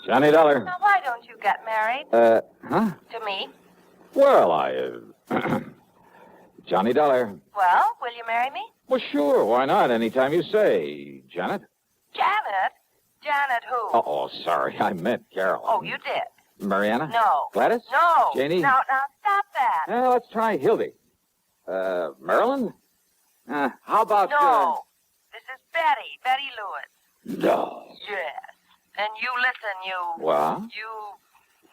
Johnny Dollar. Now, why don't you get married? Huh? To me? Well, Johnny Dollar. Well, will you marry me? Well, sure. Why not? Anytime you say. Janet? Janet? Janet who? Oh, sorry. I meant Carol. Oh, you did? Mariana? No. Gladys? No. Janie? Now, stop that. Well, let's try Hildy. Marilyn? How about... No. This is Betty. Betty Lewis. No. Yes. And you listen, What? You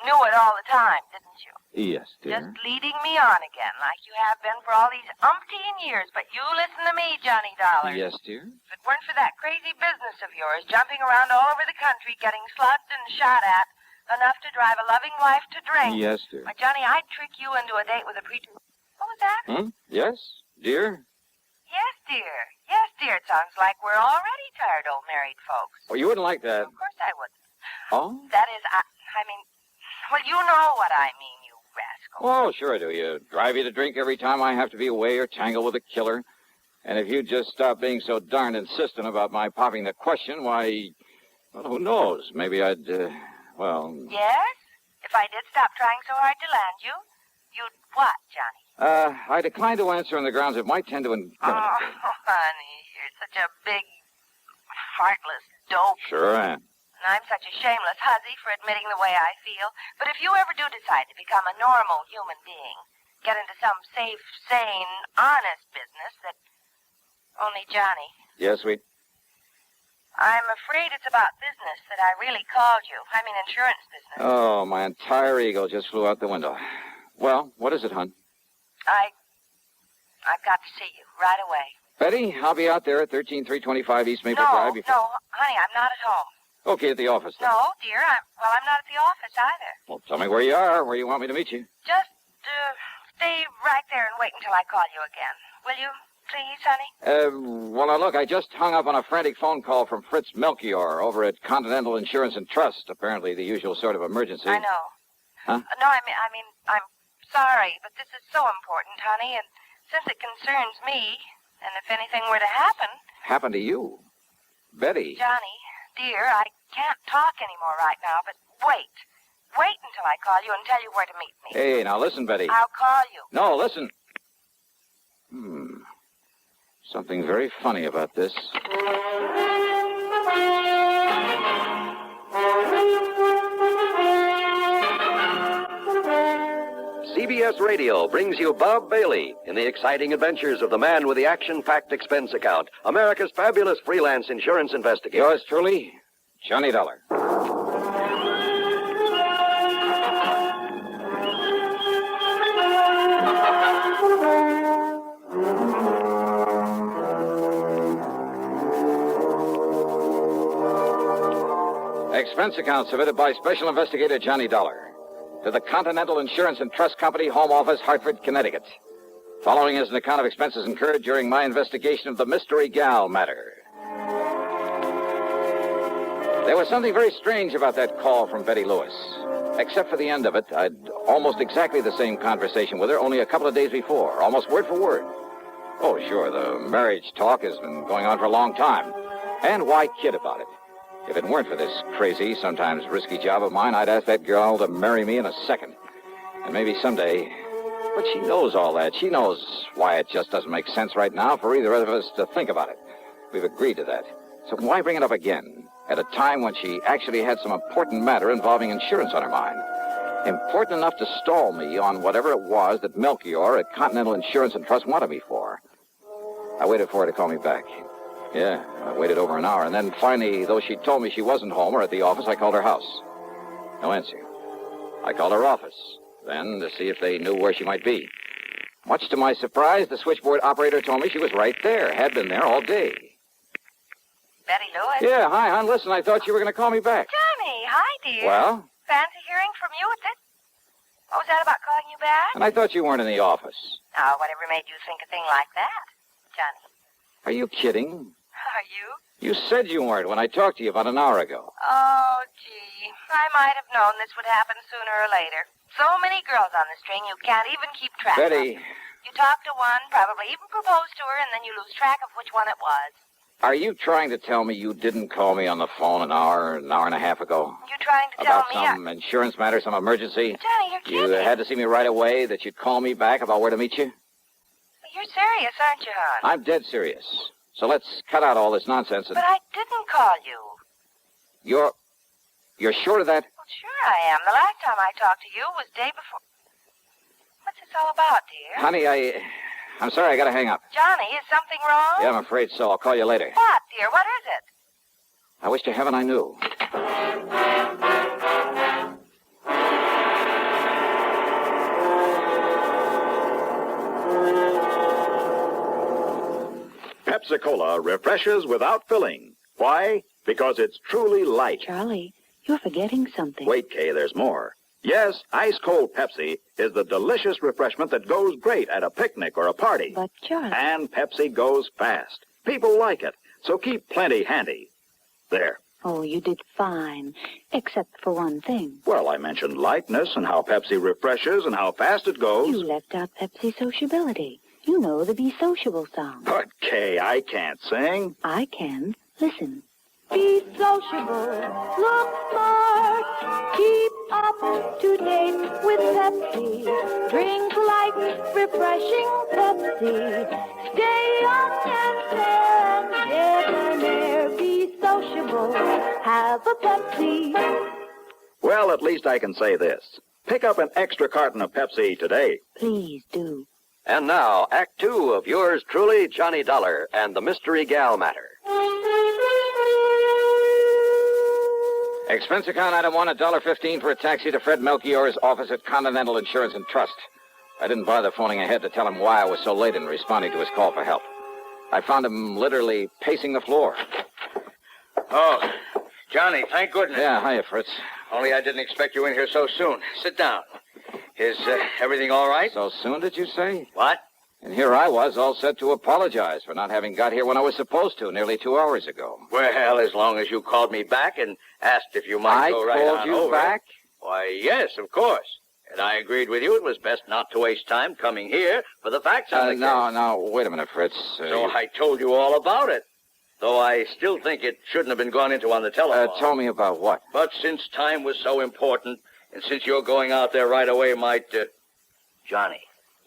knew it all the time, didn't you? Yes, dear. Just leading me on again, like you have been for all these umpteen years. But you listen to me, Johnny Dollar. Yes, dear. If it weren't for that crazy business of yours, jumping around all over the country, getting slugged and shot at, enough to drive a loving wife to drink. Yes, dear. Why, Johnny, I'd trick you into a date with a preacher. What was that? Yes, dear? Yes, dear. Yes, dear. It sounds like we're already tired old married folks. Well, you wouldn't like that. Of course I wouldn't. Oh? That is, I mean, well, you know what I mean, you rascal. Oh, sure I do. You drive you to drink every time I have to be away or tangle with a killer. And if you'd just stop being so darned insistent about my popping the question, why, well, who knows? Maybe I'd, well... Yes? If I did stop trying so hard to land you, you'd what, Johnny? I decline to answer on the grounds it might tend to incriminate Oh, me. honey, you're such a big, heartless dope. Sure I am. And I'm such a shameless hussy for admitting the way I feel. But if you ever do decide to become a normal human being, get into some safe, sane, honest business that only Johnny... Yes, sweet? I'm afraid it's about business that I really called you. I mean insurance business. Oh, my entire ego just flew out the window. Well, what is it, hon? I've got to see you right away. Betty, I'll be out there at 13325 East Maple No, Drive before... no, honey, I'm not at home. Okay, at the office then. No, dear, I'm not at the office either. Well, tell me where you are, where you want me to meet you. Just, stay right there and wait until I call you again. Will you, please, honey? Well, now, look, I just hung up on a frantic phone call from Fritz Melchior over at Continental Insurance and Trust. Apparently the usual sort of emergency. I know. Huh? No, I mean, I'm sorry, but this is so important, honey, and since it concerns me, and if anything were to happen... Happen to you? Betty. Johnny, dear, I can't talk anymore right now, but wait. Wait until I call you and tell you where to meet me. Hey, now listen, Betty. I'll call you. No, listen. Something very funny about this. CBS Radio brings you Bob Bailey in the exciting adventures of the man with the action-packed expense account, America's fabulous freelance insurance investigator. Yours truly, Johnny Dollar. Expense account submitted by Special Investigator Johnny Dollar to the Continental Insurance and Trust Company, Home Office, Hartford, Connecticut. Following is an account of expenses incurred during my investigation of the Mystery Gal matter. There was something very strange about that call from Betty Lewis. Except for the end of it, I'd almost exactly the same conversation with her only a couple of days before, almost word for word. Oh, sure, the marriage talk has been going on for a long time. And why kid about it? If it weren't for this crazy, sometimes risky job of mine, I'd ask that girl to marry me in a second. And maybe someday. But she knows all that. She knows why it just doesn't make sense right now for either of us to think about it. We've agreed to that. So why bring it up again at a time when she actually had some important matter involving insurance on her mind? Important enough to stall me on whatever it was that Melchior at Continental Insurance and Trust wanted me for. I waited for her to call me back. Yeah, I waited over an hour, and then finally, though she told me she wasn't home or at the office, I called her house. No answer. I called her office, then to see if they knew where she might be. Much to my surprise, the switchboard operator told me she was right there, had been there all day. Betty Lewis? Yeah, hi, hon. Listen, I thought you were going to call me back. Johnny, hi, dear. Well? Fancy hearing from you at this? What was that about calling you back? And I thought you weren't in the office. Oh, whatever made you think a thing like that, Johnny? Are you kidding? Are you? You said you weren't when I talked to you about an hour ago. Oh, gee. I might have known this would happen sooner or later. So many girls on the string, you can't even keep track Betty. of. You talk to one, probably even propose to her, and then you lose track of which one it was. Are you trying to tell me you didn't call me on the phone an hour and a half ago? You trying to tell About me... some insurance matter, some emergency? Johnny, you're You kidding. had to see me right away, that you'd call me back about where to meet you? You're serious, aren't you, hon? I'm dead serious. So let's cut out all this nonsense and... But I didn't call you. You're sure of that? Well, sure I am. The last time I talked to you was day before... What's this all about, dear? Honey, I'm sorry, I gotta hang up. Johnny, is something wrong? Yeah, I'm afraid so. I'll call you later. What, dear? What is it? I wish to heaven I knew. Pepsi-Cola refreshes without filling. Why? Because it's truly light. Charlie, you're forgetting something. Wait, Kay, there's more. Yes, ice-cold Pepsi is the delicious refreshment that goes great at a picnic or a party. But, Charlie... And Pepsi goes fast. People like it, so keep plenty handy. There. Oh, you did fine, except for one thing. Well, I mentioned lightness and how Pepsi refreshes and how fast it goes. You left out Pepsi sociability. You know the Be Sociable song. But, Kay, I can't sing. I can. Listen. Be sociable, look smart, keep up to date with Pepsi. Drink light, refreshing Pepsi. Stay young and fair and debonair. Be sociable, have a Pepsi. Well, at least I can say this. Pick up an extra carton of Pepsi today. Please do. And now, Act Two of yours truly, Johnny Dollar and the Mystery Gal Matter. Expense account item 1, $1.15 for a taxi to Fred Melchior's office at Continental Insurance and Trust. I didn't bother phoning ahead to tell him why I was so late in responding to his call for help. I found him literally pacing the floor. Oh, Johnny, thank goodness. Yeah, hiya, Fritz. Only I didn't expect you in here so soon. Sit down. Is everything all right? So soon, did you say? What? And here I was, all set to apologize for not having got here when I was supposed to, nearly 2 hours ago. Well, as long as you called me back and asked if you might go right on over. I called you back? Why, yes, of course. And I agreed with you it was best not to waste time coming here for the facts on the case. No, wait a minute, Fritz. So I told you all about it. Though I still think it shouldn't have been gone into on the telephone. Tell me about what? But since time was so important, and since you're going out there right away might... Johnny,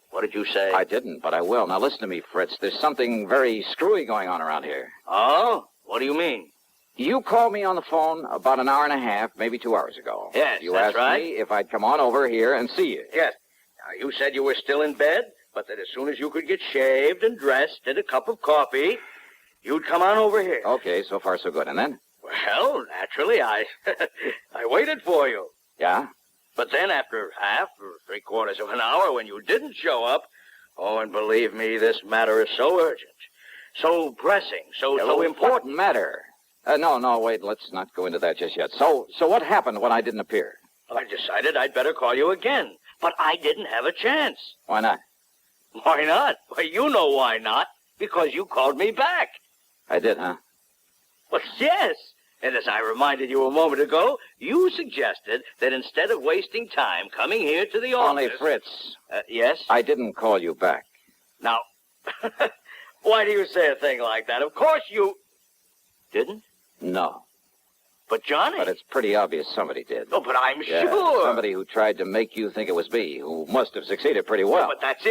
what did you say? I didn't, but I will. Now listen to me, Fritz. There's something very screwy going on around here. Oh? What do you mean? You called me on the phone about an hour and a half, maybe 2 hours ago. Yes, you that's asked right. me if I'd come on over here and see you. Yes. Now, you said you were still in bed, but that as soon as you could get shaved and dressed and a cup of coffee, you'd come on over here. Okay, so far so good. And then? Well, naturally, I waited for you. Yeah? But then after half or three-quarters of an hour when you didn't show up, oh, and believe me, this matter is so urgent, so pressing, so important. What matter? No, wait, let's not go into that just yet. So what happened when I didn't appear? I decided I'd better call you again, but I didn't have a chance. Why not? Why not? Well, you know why not. Because you called me back. I did, huh? Well, yes. And as I reminded you a moment ago, you suggested that instead of wasting time coming here to the office... Only, Fritz. Yes? I didn't call you back. Now, why do you say a thing like that? Of course you... Didn't? No. But Johnny... But it's pretty obvious somebody did. Oh, but I'm Yeah, sure. Somebody who tried to make you think it was me, who must have succeeded pretty well. Oh, but that's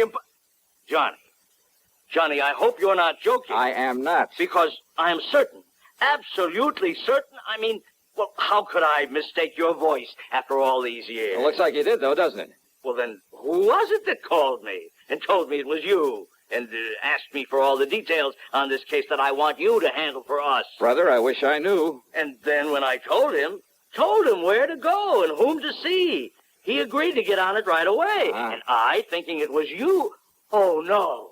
Johnny, I hope you're not joking. I am not. Because I'm certain, absolutely certain. I mean, well, how could I mistake your voice after all these years? It looks like you did, though, doesn't it? Well, then, who was it that called me and told me it was you and asked me for all the details on this case that I want you to handle for us? Brother, I wish I knew. And then when I told him where to go and whom to see, he agreed to get on it right away. Ah. And I, thinking it was you, oh, no.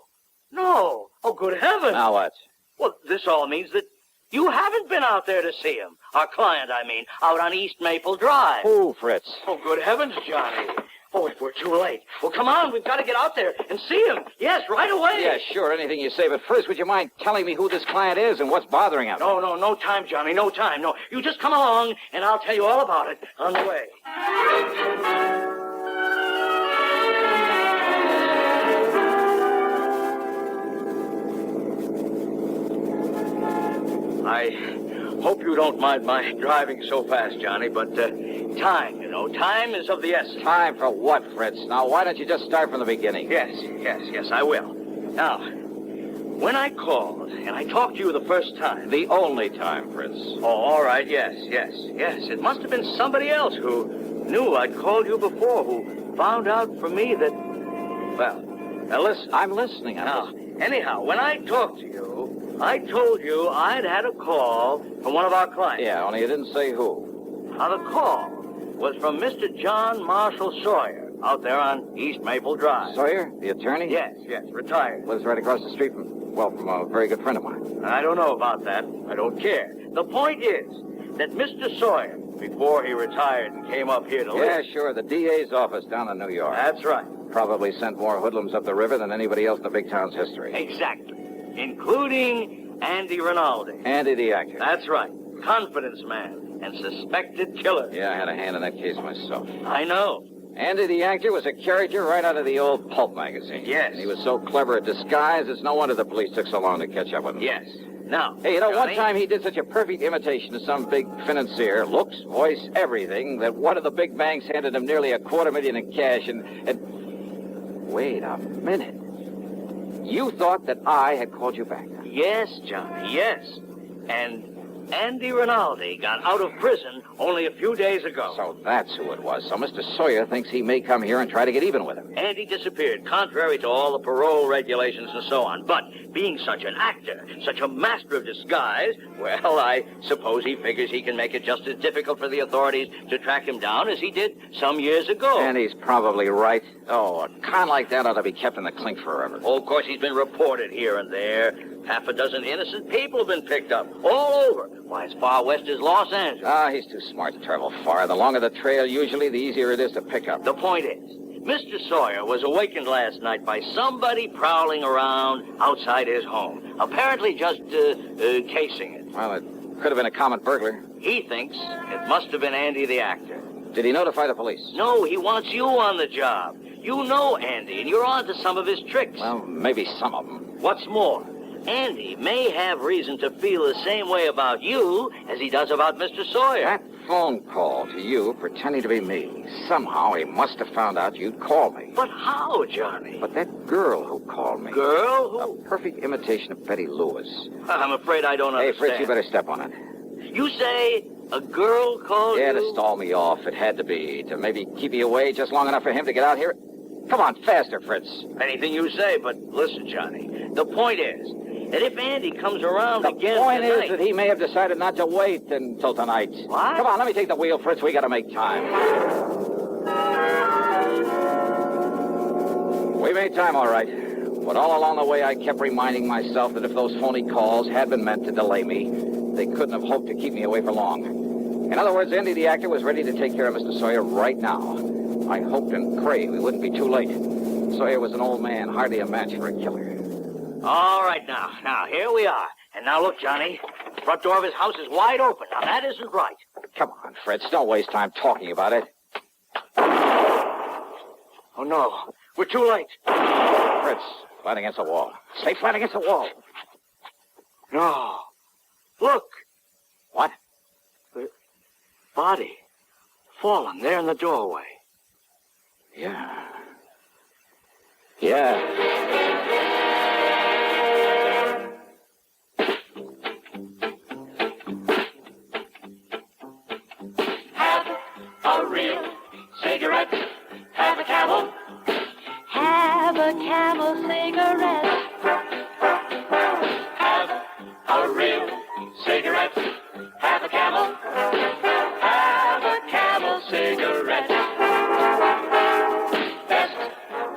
Oh, good heavens. Now what? Well, this all means that you haven't been out there to see him. Our client, I mean, out on East Maple Drive. Who, Fritz? Oh, good heavens, Johnny. Oh, if we're too late. Well, come on, we've got to get out there and see him. Yes, right away. Yeah, sure, anything you say. But first, would you mind telling me who this client is and what's bothering him? No time, Johnny, no time. No, you just come along, and I'll tell you all about it on the way. I hope you don't mind my driving so fast, Johnny, but time, time is of the essence. Time for what, Fritz? Now, why don't you just start from the beginning? Yes, I will. Now, when I called and I talked to you the first time... The only time, Fritz. Oh, all right, yes. It must have been somebody else who knew I'd called you before, who found out from me that... Well, now listen. I'm listening. Anyhow, when I talked to you, I told you I'd had a call from one of our clients. Yeah, only you didn't say who. Now, the call was from Mr. John Marshall Sawyer out there on East Maple Drive. Sawyer, the attorney? Yes, retired. Lives right across the street from a very good friend of mine. I don't know about that. I don't care. The point is that Mr. Sawyer, before he retired and came up here to live... Yeah, sure, the DA's office down in New York. That's right. Probably sent more hoodlums up the river than anybody else in the big town's history. Exactly. Including Andy Rinaldi. Andy the actor. That's right. Confidence man and suspected killer. Yeah, I had a hand in that case myself. I know. Andy the actor was a character right out of the old pulp magazine. Yes. And he was so clever at disguise, it's no wonder the police took so long to catch up with him. Yes. Now, hey, Johnny, one time he did such a perfect imitation of some big financier, looks, voice, everything, that one of the big banks handed him nearly $250,000 in cash and... Wait a minute. You thought that I had called you back? Yes, Johnny, yes. And Andy Rinaldi got out of prison only a few days ago. So that's who it was. So Mr. Sawyer thinks he may come here and try to get even with him. Andy disappeared, contrary to all the parole regulations and so on. But being such an actor, such a master of disguise, well, I suppose he figures he can make it just as difficult for the authorities to track him down as he did some years ago. And he's probably right. Oh, a con like that ought to be kept in the clink forever. Oh, of course, he's been reported here and there. Half a dozen innocent people have been picked up all over. Why, as far west as Los Angeles. Ah, he's too smart to travel far. The longer the trail, usually, the easier it is to pick up. The point is, Mr. Sawyer was awakened last night by somebody prowling around outside his home, apparently just casing it. Well, it could have been a common burglar. He thinks it must have been Andy the actor. Did he notify the police? No, he wants you on the job. You know Andy, and you're on to some of his tricks. Well, maybe some of them. What's more, Andy may have reason to feel the same way about you as he does about Mr. Sawyer. That phone call to you, pretending to be me, somehow he must have found out you'd call me. But how, Johnny? But that girl who called me... Girl? Who? A perfect imitation of Betty Lewis. I'm afraid I don't understand. Hey, Fritz, you better step on it. You say a girl called Yeah, you? to stall me off. It had to be. To maybe keep you away just long enough for him to get out here. Come on, faster, Fritz. Anything you say, but listen, Johnny. The point is that if Andy comes around again The point tonight... is that he may have decided not to wait until tonight. What? Come on, let me take the wheel, Fritz. We gotta make time. We made time, all right. But all along the way, I kept reminding myself that if those phony calls had been meant to delay me, they couldn't have hoped to keep me away for long. In other words, Andy the actor was ready to take care of Mr. Sawyer right now. I hoped and prayed we wouldn't be too late. Sawyer was an old man, hardly a match for a killer. All right, now, here we are. And now look, Johnny, the front door of his house is wide open. Now, that isn't right. Come on, Fritz, don't waste time talking about it. Oh, no, we're too late. Fritz, flat against the wall. Stay flat against the wall. No. Look. What? The body fallen there in the doorway. Yeah. Have a real cigarette. Have a Camel. Have a Camel cigarette. Have a real cigarette. Have a Camel. Have a Camel cigarette. Best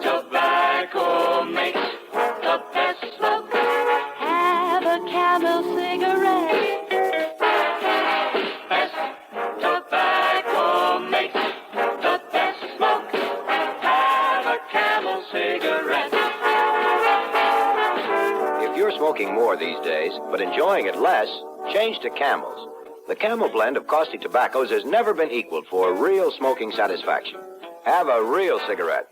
tobacco makes the best smoke. Have a Camel cigarette. Best tobacco makes the best smoke. Have a Camel cigarette. If you're smoking more these days, but enjoying it less, change to Camels. The Camel blend of costly tobaccos has never been equaled for real smoking satisfaction. Have a real cigarette.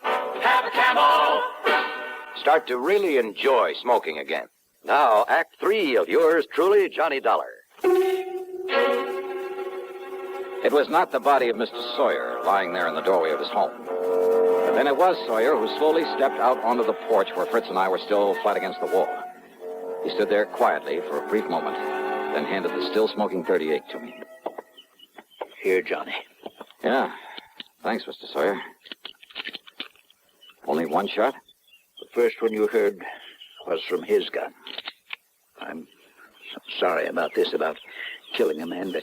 Have a Camel. Start to really enjoy smoking again. Now, Act 3 of yours truly, Johnny Dollar. It was not the body of Mr. Sawyer lying there in the doorway of his home. But then it was Sawyer who slowly stepped out onto the porch where Fritz and I were still flat against the wall. He stood there quietly for a brief moment, then handed the still smoking .38 to me. Here, Johnny. Yeah. Thanks, Mr. Sawyer. Only one shot? The first one you heard was from his gun. I'm sorry about this, about killing a man, but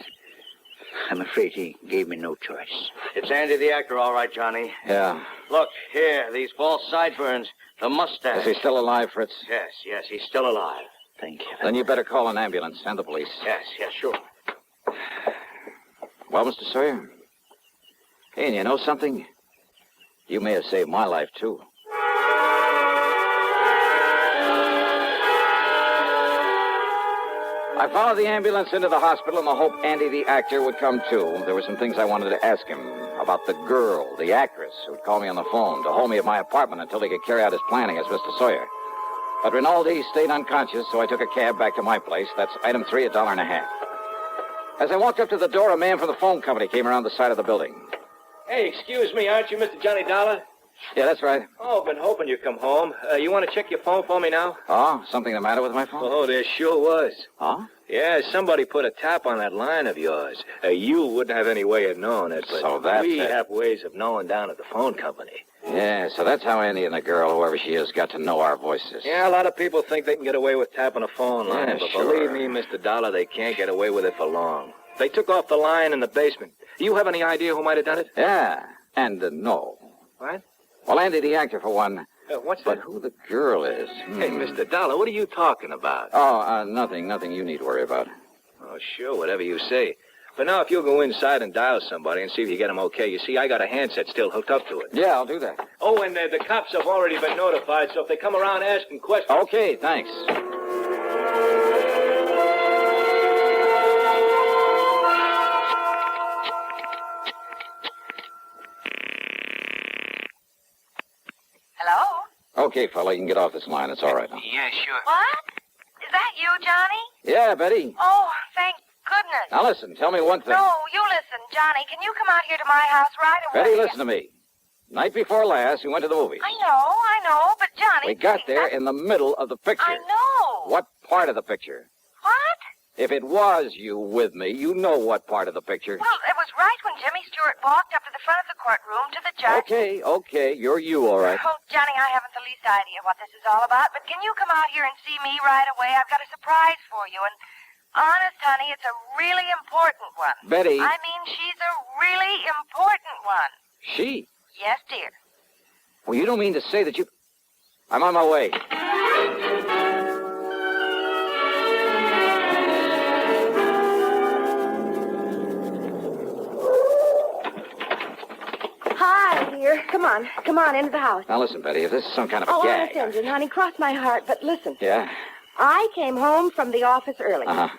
I'm afraid he gave me no choice. It's Andy the actor, all right, Johnny. Yeah. Look, here, these false sideburns, the mustache. Is he still alive, Fritz? Yes, he's still alive. Thank you. Then you better call an ambulance and the police. Yes, sure. Well, Mr. Sawyer? Hey, and you know something? You may have saved my life, too. I followed the ambulance into the hospital in the hope Andy the actor would come too. There were some things I wanted to ask him about the girl, the actress, who'd call me on the phone to hold me at my apartment until he could carry out his planning as Mr. Sawyer. But Rinaldi stayed unconscious, so I took a cab back to my place. That's item 3, $1.50. As I walked up to the door, a man from the phone company came around the side of the building. Hey, excuse me, aren't you Mr. Johnny Dollar? Yeah, that's right. Oh, I've been hoping you'd come home. You want to check your phone for me now? Oh, something the matter with my phone? Oh, there sure was. Oh? Yeah, somebody put a tap on that line of yours. You wouldn't have any way of knowing it, but So that's we it. have ways of knowing down at the phone company. Yeah, so that's how Andy and the girl, whoever she is, got to know our voices. Yeah, a lot of people think they can get away with tapping a phone line, Yeah, but sure. believe me, Mr. Dollar, they can't get away with it for long. They took off the line in the basement. Do you have any idea who might have done it? Yeah, and no. What? Well, Andy the actor, for one. What's But that? who the girl is? Hey, Mr. Dollar, what are you talking about? Oh, nothing you need to worry about. Oh, sure, whatever you say. But now if you'll go inside and dial somebody and see if you get them okay. You see, I got a handset still hooked up to it. Yeah, I'll do that. Oh, and the cops have already been notified, so if they come around asking questions... Okay, thanks. Hello? Okay, fella, you can get off this line. It's all right now. Yeah, sure. What? Is that you, Johnny? Yeah, Betty. Oh, thank goodness. Now listen, tell me one thing. No, you listen, Johnny. Can you come out here to my house right away? Betty, listen to me. Night before last, we went to the movies. I know, but Johnny... We got there in the middle of the picture. I know. What part of the picture? What? If it was you with me, you know what part of the picture. Well, it was right when Jimmy Stewart walked up to the front of the courtroom to the judge. Okay, you're you, all right. Oh, Johnny, I haven't the least idea what this is all about, but can you come out here and see me right away? I've got a surprise for you, and honest, honey, it's a really important one. Betty. I mean, she's a really important one. She? Yes, dear. Well, you don't mean to say that you... I'm on my way. Hi, dear. Come on into the house. Now listen, Betty, if this is some kind of a Oh, gag... honest engine, honey, cross my heart, but listen. Yeah? I came home from the office early. Uh-huh.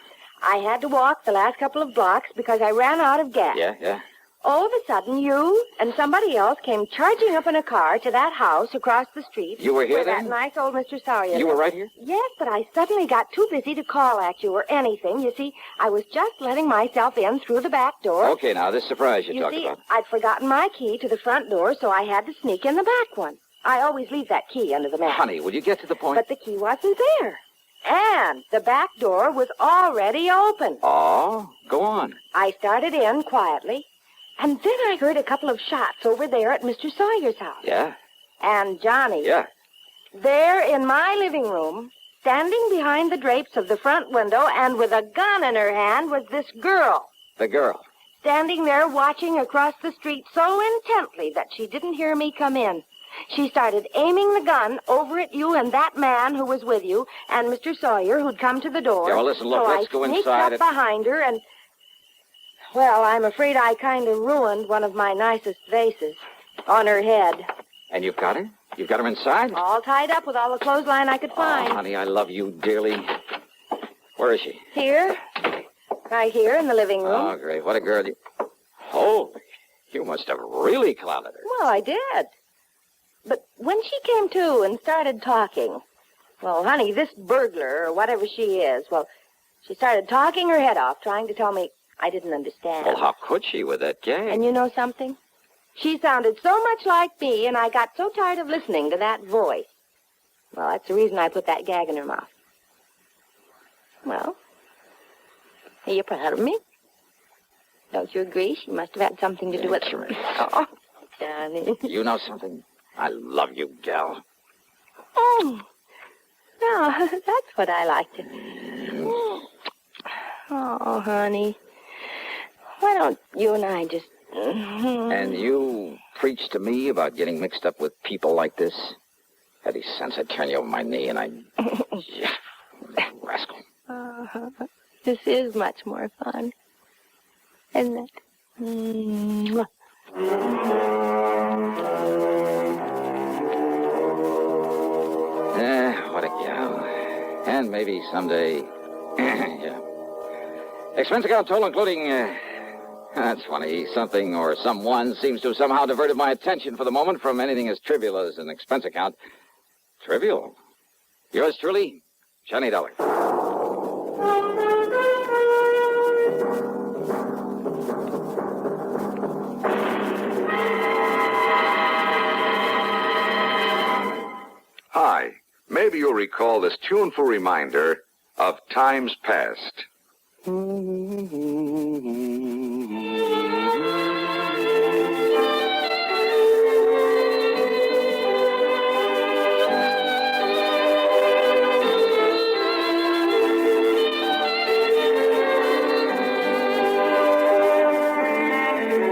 I had to walk the last couple of blocks because I ran out of gas. Yeah? All of a sudden, you and somebody else came charging up in a car to that house across the street. You were here where then? that nice old Mr. Sawyer. You were right here? Yes, but I suddenly got too busy to call at you or anything. You see, I was just letting myself in through the back door. Okay, now, this surprise you You talked see, about. I'd forgotten my key to the front door, so I had to sneak in the back one. I always leave that key under the mat. Honey, will you get to the point? But the key wasn't there. And the back door was already open. Oh, go on. I started in quietly, and then I heard a couple of shots over there at Mr. Sawyer's house. Yeah? And Johnny, Yeah. there in my living room, standing behind the drapes of the front window and with a gun in her hand was this girl. The girl. Standing there watching across the street so intently that she didn't hear me come in. She started aiming the gun over at you and that man who was with you and Mr. Sawyer who'd come to the door. Yeah, well, listen, look, so let's I go sneaked inside up behind her and... Well, I'm afraid I kind of ruined one of my nicest vases on her head. And you've got her? You've got her inside? All tied up with all the clothesline I could find. Oh, honey, I love you dearly. Where is she? Here. Right here in the living room. Oh, great. What a girl. Oh, you must have really clouded her. Well, I did. But when she came to and started talking, Well, honey, this burglar, or whatever she is, well, she started talking her head off, trying to tell me I didn't understand. Well, how could she with that gag? And you know something? She sounded so much like me, and I got so tired of listening to that voice. Well, that's the reason I put that gag in her mouth. Well, are you proud of me? Don't you agree? She must have had something to do with it. Oh, Johnny. You know something? I love you, gal. Oh, no, that's what I like to... Oh, honey. Why don't you and I just... And you preach to me about getting mixed up with people like this? Had any sense, I'd turn you over my knee and I'd... Yeah, rascal. This is much more fun, isn't it? What a gal. And maybe someday... Yeah. Expense account total including... That's funny. Something or someone seems to have somehow diverted my attention for the moment from anything as trivial as an expense account. Trivial? Yours truly, Johnny Dollar. Hi. Maybe you'll recall this tuneful reminder of times past.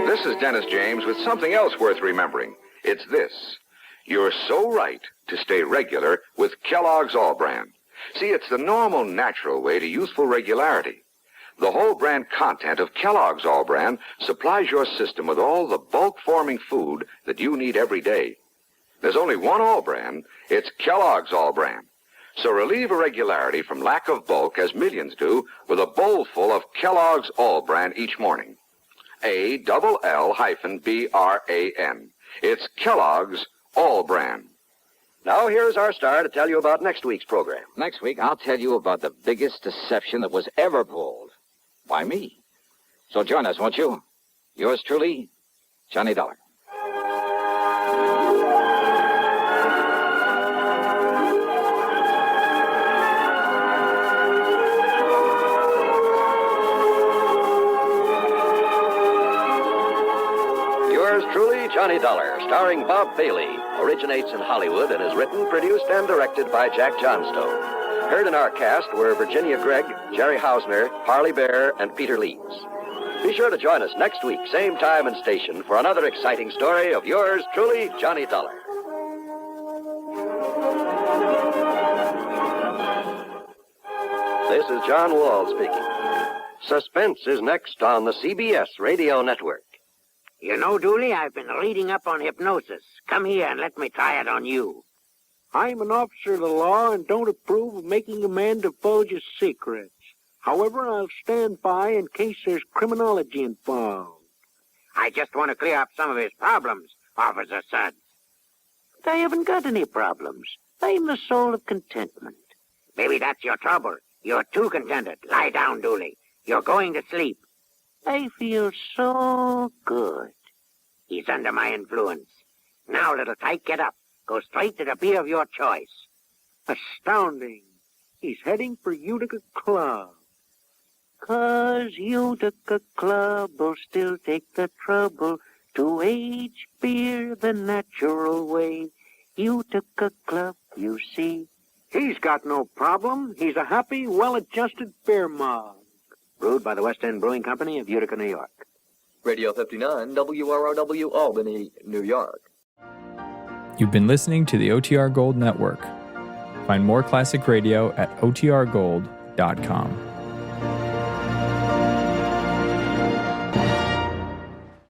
This is Dennis James with something else worth remembering. It's this. You're so right to stay regular with Kellogg's All Brand. See, it's the normal, natural way to useful regularity. The whole brand content of Kellogg's All Brand supplies your system with all the bulk-forming food that you need every day. There's only one All Brand. It's Kellogg's All Brand. So relieve irregularity from lack of bulk, as millions do, with a bowl full of Kellogg's All Brand each morning. ALL-BRAN. It's Kellogg's All Brand. Now here's our star to tell you about next week's program. Next week, I'll tell you about the biggest deception that was ever pulled. By me. So join us, won't you? Yours truly, Johnny Dollar. Yours truly, Johnny Dollar, starring Bob Bailey, originates in Hollywood and is written, produced, and directed by Jack Johnstone. Heard in our cast were Virginia Gregg, Jerry Hausner, Harley Bear, and Peter Leeds. Be sure to join us next week, same time and station, for another exciting story of yours truly, Johnny Dollar. This is John Wall speaking. Suspense is next on the CBS Radio Network. You know, Dooley, I've been reading up on hypnosis. Come here and let me try it on you. I'm an officer of the law and don't approve of making a man divulge his secrets. However, I'll stand by in case there's criminology involved. I just want to clear up some of his problems, Officer Suds. But I haven't got any problems. I'm the soul of contentment. Maybe that's your trouble. You're too contented. Lie down, Dooley. You're going to sleep. I feel so good. He's under my influence. Now, little tyke, get up. Go straight to the beer of your choice. Astounding. He's heading for Utica Club. 'Cause Utica Club will still take the trouble to age beer the natural way. Utica Club, you see. He's got no problem. He's a happy, well-adjusted beer mug. Brewed by the West End Brewing Company of Utica, New York. Radio 59, WROW Albany, New York. You've been listening to the OTR Gold Network. Find more classic radio at otrgold.com.